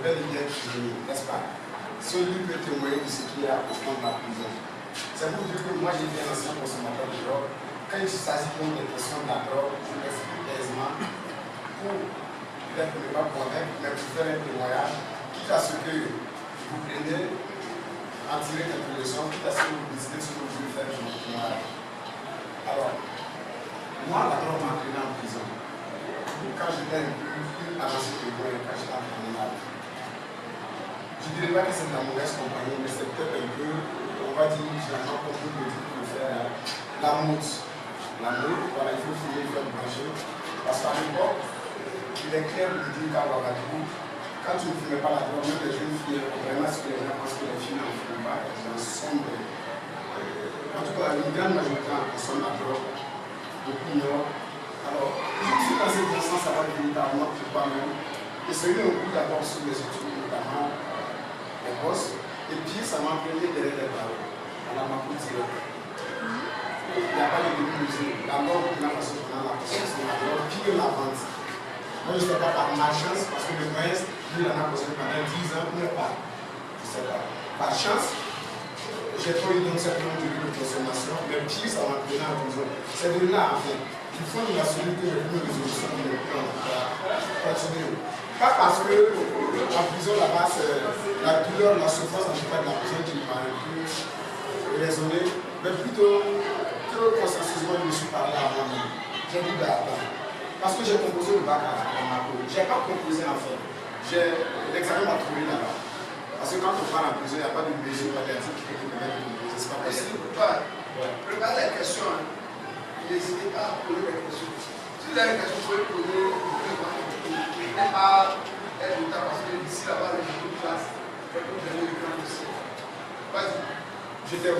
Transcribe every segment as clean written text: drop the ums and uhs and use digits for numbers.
bel et bien prisonnier, n'est-ce pas? Celui peut témoigner de ce qu'il y a au fond de la prison. C'est pour dire que moi j'ai été un ancien consommateur de drogue. Quand il s'agit des questions de la drogue, je l'explique aisément pour peut-être ne pas convaincre, mais pour faire un témoignage, quitte à ce que vous preniez, en tirer quelque leçon, quitte à ce que vous décidez ce que vous voulez faire de votre témoignage. Alors, moi la drogue m'a entraîné en prison. Quand j'étais un peu plus avancé que moi, quand j'étais en terminale. Je ne dirais pas que c'est de la mauvaise compagnie, mais c'est peut-être un peu, on va dire, généralement, comme vous le dites, pour faire la mousse. La mousse, voilà, il faut fumer, il faut être branché. Parce qu'à l'époque, il est clair de dire qu'à Ouagadougou, quand tu ne fumais pas la drogue, même les jeunes filles, vraiment ce que les gens pensent que les filles n'en fument pas, elles en sont en tout cas, une grande majorité en consomme la drogue, beaucoup non. Alors, je me suis dans cette instance, ça va devenir d'abord pour moi-même. Et c'est eu un coup d'abord sur les études, notamment les boss. Et puis, ça m'a entraîné derrière les barreaux. On a ma cour directe. Il n'y a pas de début. D'abord, on a passé pendant la possession de la drogue, puis la vente. Moi, je ne sais pas par ma chance, parce que le prince, lui, il en a possédé pendant 10 ans, mais pas. Je ne sais pas. Par chance, j'ai pas eu donc certainement de lieu de consommation, mais puis ça m'a entraîné en prison. C'est de là, en fait. Il faut nous assurer que les premières résolutions ne peuvent pas continuer. Pas parce que en prison là-bas, c'est la douleur, la souffrance en tout cas de la prison qui m'a un peu raisonné, mais plutôt que consciencieusement je me suis parlé à moi-même. J'ai dit d'attendre. Parce que j'ai composé le bac à Bamako. Je n'ai pas composé en fait. L'examen m'a trouvé là-bas. Parce que quand on part en prison, il n'y a pas de mesure palliative qui peut te permettre de composer. C'est pas possible. Préparez les questions. N'hésitez pas à poser des questions. Si vous avez des questions, vous pouvez poser. N'hésitez pas à être au temps parce que d'ici là-bas, les gens de classe, je vais vous donner le plan aussi. Vas-y. Je t'aime.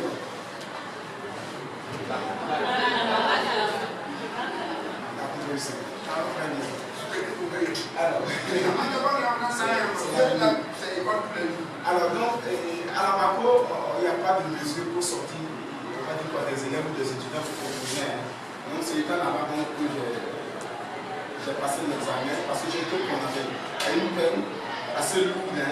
Alors, donc, à la Bamako, il n'y a pas de mesure pour sortir, on va dire quoi, des élèves ou des étudiants pour composer. Donc, c'est étant là-bas que j'ai passé l'examen parce que j'ai trouvé qu'on avait une peine assez lourde.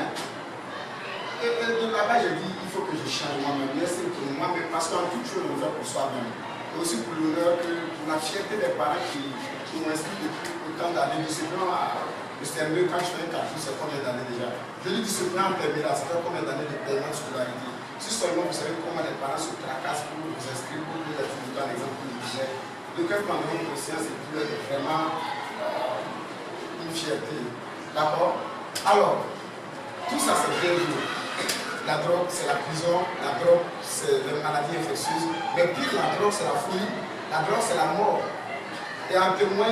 Et de là-bas, j'ai dit, il faut que je change moi-même. C'est pour moi-même, parce qu'en toute chose, on le fait pour soi-même. Et aussi pour l'honneur, pour la fierté des parents qui m'ont inscrit depuis autant d'années. Le CM2, quand je fais un calcul, c'est combien d'années déjà? Je dis discipline en terminale, ça fait combien d'années de paiement de scolarité? Si seulement vous savez comment les parents se tracassent pour vous inscrire, pour vous être tout un exemple que je disais, de quel point de vue conscience et puis vraiment une fierté. D'accord? Alors, tout ça c'est bien vu. La drogue, c'est la prison, la drogue, c'est les maladies infectieuses, mais pire, la drogue, c'est la folie, la drogue, c'est la mort. Et en témoin,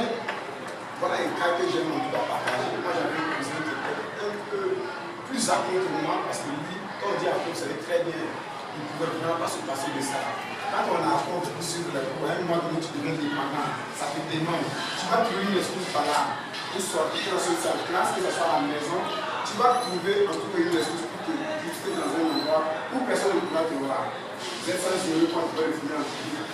voilà un cas que j'ai envie de partager. Moi, j'avais une cousine qui était un peu plus âgée que moi, parce que lui, quand on dit à vous savez très bien, il ne pouvait vraiment pas se passer de ça. Quand on a appris de suivre les cours, à un moment donné, tu deviens dépendant, ça te demande. Tu vas trouver une excuse par là, pour sortir dans une salle de classe, que ce soit à la maison, tu vas trouver en tout cas une excuse pour te glisser dans un endroit où personne ne pourra te voir. Vous êtes sans gérer quand tu vas le fumer en public,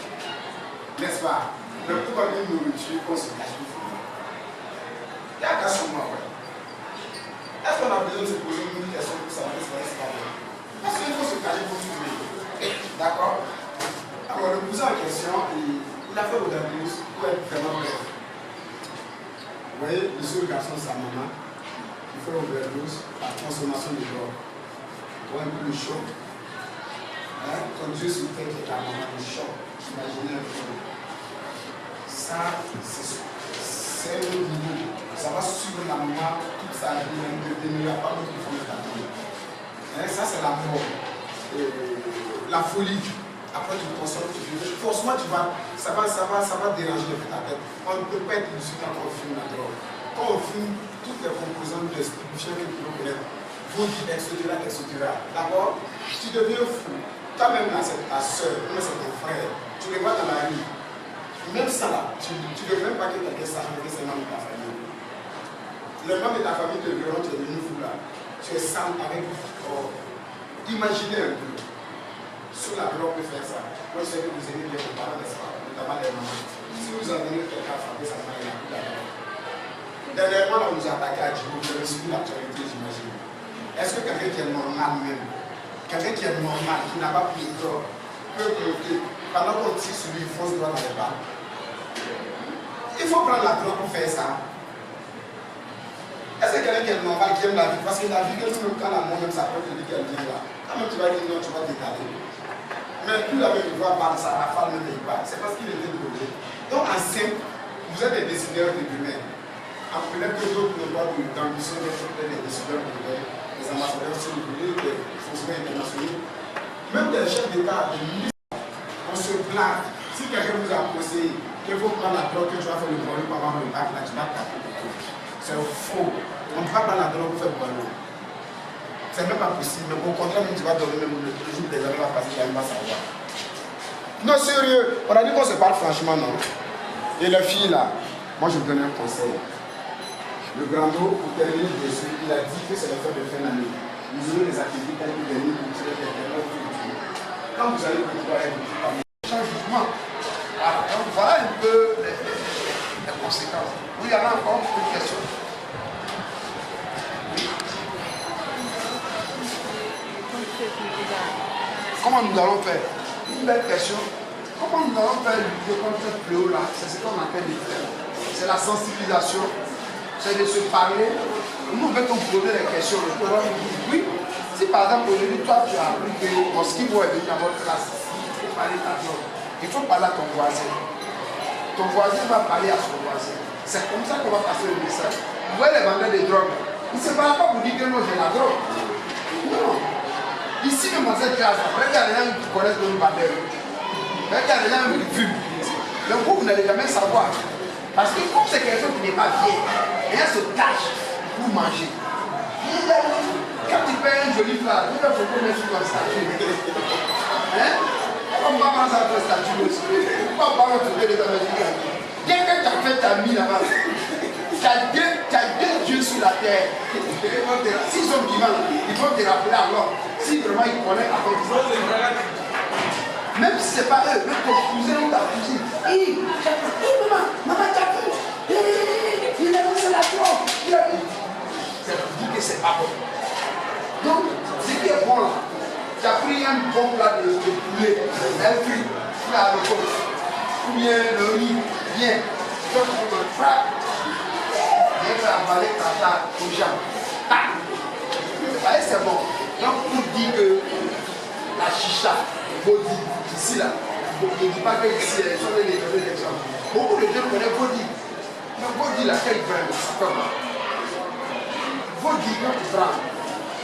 n'est-ce pas? Mais pourquoi une nourriture qu'on se cache? Il y a qu'à sur moi, ouais. Est-ce qu'on a besoin de se poser une question pour savoir ce qui va se. Parce qu'il faut se cacher pour fumer. D'accord? Alors, le cousin en question, il a fait l'overdose pour être vraiment bref. Vous voyez, le seul garçon de sa maman, il fait l'overdose par consommation de drogue. Pour un peu de choc. Hein? Ton Dieu sur terre qui est ta maman, le choc. Imaginez un peu. Ça, c'est un autre niveau. Ça va suivre la maman toute sa vie, il n'y a pas d'autre forme d'attendre. Ça, c'est la mort. La folie. Après, tu consommes, forcément, ça va déranger ta tête. On ne peut pas être lucide quand on fume la drogue. Quand on fume, toutes les composantes de stupéfiants que tu peux connaître, vodka, etc. D'abord, tu deviens fou. Toi-même, là, c'est ta soeur, même c'est ton frère. Tu les vois dans la rue. Même ça, là, tu ne veux même pas que quelqu'un sache que c'est un membre de ta famille. Les membres de ta famille te verront, tu es devenu fou là. Tu es sale avec. Imaginez un peu. Sur la drogue, peut faire ça. Moi, je sais que vous aimez bien vos parents, n'est-ce pas? Notamment les mamans. Si vous en donnez quelqu'un à frapper, ça va aller à la drogue. Dernièrement, on nous a attaqué à Djibouti, vous avez suivi l'actualité, j'imagine. est-ce que quelqu'un qui est normal même, quelqu'un qui est normal, qui n'a pas pris de drogue, peut bloquer pendant qu'on tire sur lui, il fonce droit dans les bras? Il faut prendre la drogue pour faire ça. Est-ce que quelqu'un qui est normal, qui aime la vie? Parce que la vie, nous, quand la mort même s'approche, il dit qu'elle vient là. Quand même tu vas dire non, tu vas t'étaler. Mais plus la même voix parle, ça rafale même il parle. C'est parce qu'il était drogué. Donc en simple, vous êtes des décideurs de l'humain. Peut-être que d'autres n'ont pas d'ambition d'être des décideurs de l'humain, des ambassadeurs civils, des fonctionnaires internationaux, même des chefs d'État, des ministres. On se plaint. Si quelqu'un vous a conseillé qu'il faut prendre la drogue, que tu vas faire le boulot pour avoir le bac, là tu vas taper. C'est faux. On ne peut pas prendre la drogue pour faire le boulot. C'est même pas possible. Mais au contraire, même tu vas dormir, même le jour des années va passer, tu vas savoir. Non, sérieux. On a dit qu'on se parle franchement, non? Et les filles là, moi je vous donne un conseil. Le Grando, pour terminer dessus, il a dit que c'est le fait de fin d'année. Vous aurez des activités telles que des nuits pour tirer des terrains. Quand vous allez pouvoir être changement. Donc voilà un peu les conséquences. Oui, il y en a encore une question. Comment nous allons faire? Une belle question. Comment nous allons faire lutter contre ce fléau-là? C'est ce qu'on appelle les fléaux. C'est la sensibilisation, c'est de se parler. Nous, en fait, on pose des questions. Oui, si par exemple, aujourd'hui, toi, tu as appris que mon ski est venu dans votre classe, il faut parler de ta drogue. Il faut parler à ton voisin. Ton voisin va parler à son voisin. C'est comme ça qu'on va passer le message. Vous voyez les vendeurs de drogue, ils ne se parlent pas pour dire que non, j'ai la drogue. Non. Ici, même dans cette classe, il y a des gens qui connaissent le vendeur. Il y a des gens qui fument. Donc vous n'allez jamais savoir. Parce que comme c'est quelque chose qui n'est pas bien, les gens se cachent pour manger. Quand tu payes un joli plat, tu vas te mettre sur ton statut. Hein? On va prendre ça sur ton statut aussi. Pourquoi on va retrouver les Américains? Dès que tu as fait ta mie là-bas, tu as deux dieux sur la terre. S'ils sont vivants, ils vont te rappeler alors. Si vraiment ils connaissent à ton même si ce n'est pas eux, même ton cousin ou ta cousine. Maman, t'as vu? Il a lancé la drogue. Ça veut dire que c'est pas bon. Donc, ce qui est bon là, tu as pris un bon plat de poulet, un fruit, tu l'as avec ou bien le riz, bien. Donc, on le frappe. Et tu as avalé ta tarte aux gens. Vous voyez, c'est bon. Donc, pour dire que la chicha, body, ici là, je ne dis pas que ici, ils sont les exemples. Beaucoup de gens connaissent body. Mais body là, quel brand, ça fait mal. Body, quand tu prends,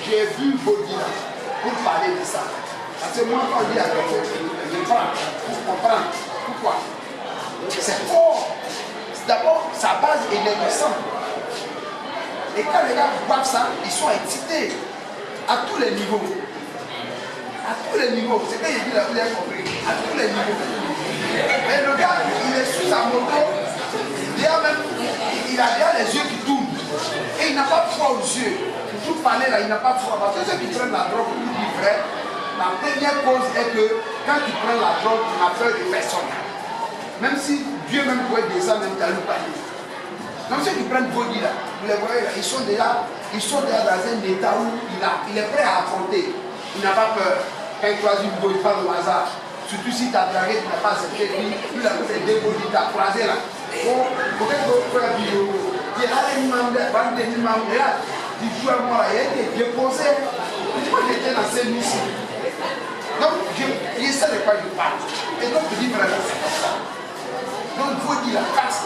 j'ai vu body là, pour parler de ça. Parce que moi, quand on dit à quelqu'un, je prends pour comprendre pourquoi. C'est fort. D'abord, sa base est négociante. Et quand les gars boivent ça, ils sont excités. À tous les niveaux. À tous les niveaux. C'est que j'ai dit là, vous avez compris. À tous les niveaux. Mais le gars, il est sur sa moto. Il a déjà les yeux qui tournent. Et il n'a pas froid aux yeux. Pour parler là, il n'a pas froid. Parce que ceux qui prennent la drogue, pour dire vrai, la première cause est que quand tu prends la drogue, tu n'as peur de personne. Même si Dieu même pourrait descendre, même t'as le panier. Donc ceux qui prennent body là, vous les voyez là, ils sont déjà dans un état où il est prêt à affronter. Il n'a pas peur. Quand il choisit une body, pas au hasard. Surtout si tu as dragué, tu n'as pas accepté lui, il a fait des body, tu as croisé là. Bon, peut-être que tu as vidéo. Il y a un membre, et là, il joue à moi là, il a été déposé. Moi j'étais dans ces ici. Donc je sais de quoi je parle. Et donc je dis vraiment c'est comme ça. Donc il faut dire la face.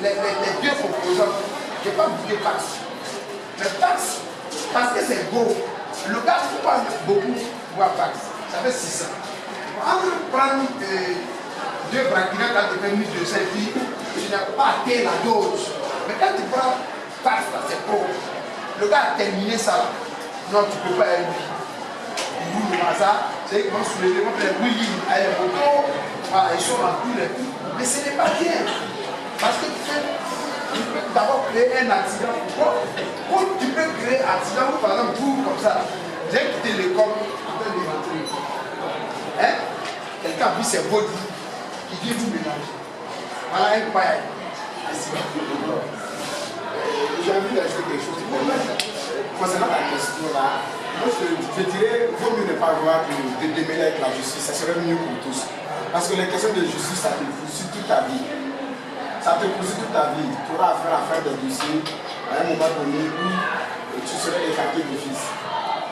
Les deux composants, je n'ai pas dit Pax. Mais Pax, parce que c'est gros. Le gars, il ne faut pas beaucoup boire Pax. Ça fait 600. Entre prendre deux braquinats quand tu fais 1200 filles, tu n'as pas atteint la dose. Mais quand tu prends Pax, c'est gros. Le gars a terminé ça. Non, tu ne peux pas aller lui. Il roule le hasard, c'est qu'ils vont soulever, ils vont faire les wheeling, aller au moto. Voilà, ils sont dans tous les coups. Mais ce n'est pas bien. Parce que tu peux d'abord créer un accident. Quand tu peux créer un accident, par exemple, vous comme ça, j'ai quitté l'école en train de rentrer. Hein? Quelqu'un a vu ses body qui vient vous mélanger. Voilà un paille. J'ai envie d'ajouter quelque chose. concernant la question là, moi je dirais, vaut mieux ne pas avoir de démêler avec la justice, ça serait mieux pour tous. Parce que les questions de justice, ça te poursuit toute ta vie. Ça te poursuit toute ta vie. Tu auras affaire à faire des dossiers à un moment donné où tu serais écarté d'office.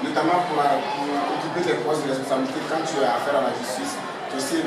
Notamment pour occuper des postes de responsabilité quand tu as affaire à la justice. Tu sais,